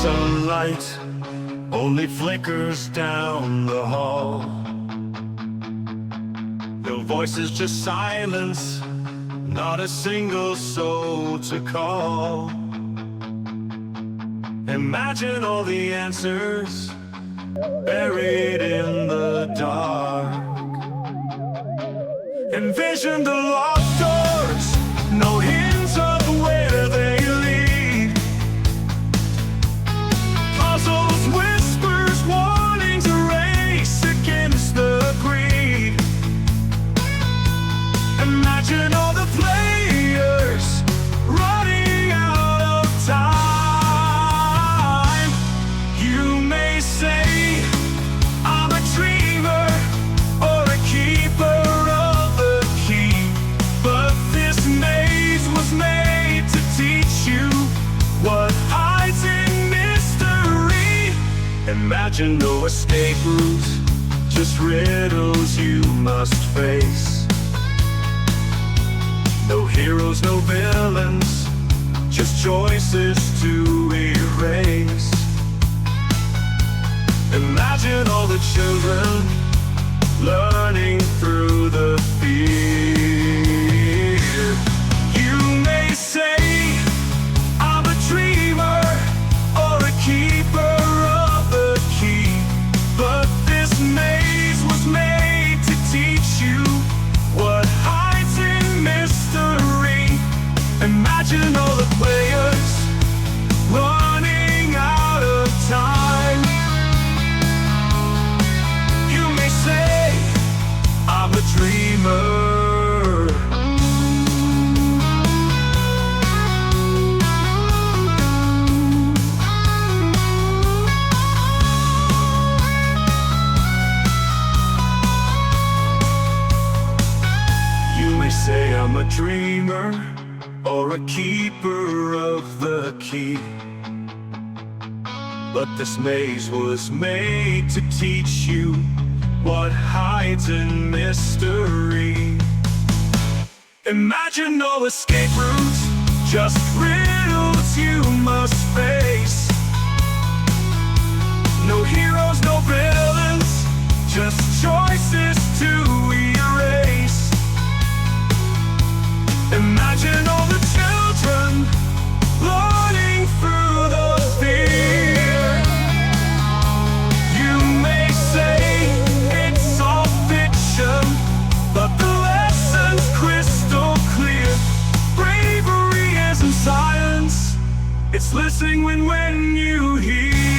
sunlight only flickers down the hall. No voices, just silence, not a single soul to call. Imagine all the answers buried in the dark. Envision the locked doors, no hints of where they lead. Puzzles, whispers, warnings, a race against the greed. Imagine all the players running out of time. You may say, I'm a dreamer or a keeper of the key, but this maze was made to teach you what hides in mystery. Imagine no escape route, just riddles you must face. No heroes, no villains, just choices to erase. Imagine all the children learning through the fear. You may say, I'm a dreamer or a keeper of the key, but this maze was made to teach you what hides in mystery. Imagine all the players running out of time. You may say, I'm a dreamer. You may say I'm a dreamer or a keeper of the key, but this maze was made to teach you what hides in mystery. Imagine no escape routes, just riddles you must face. No heroes, no villains, just choices to erase. Imagine all the children learning through the fear. You may say it's all fiction, but the lesson's crystal clear. Bravery isn't silence, it's listening when you hear.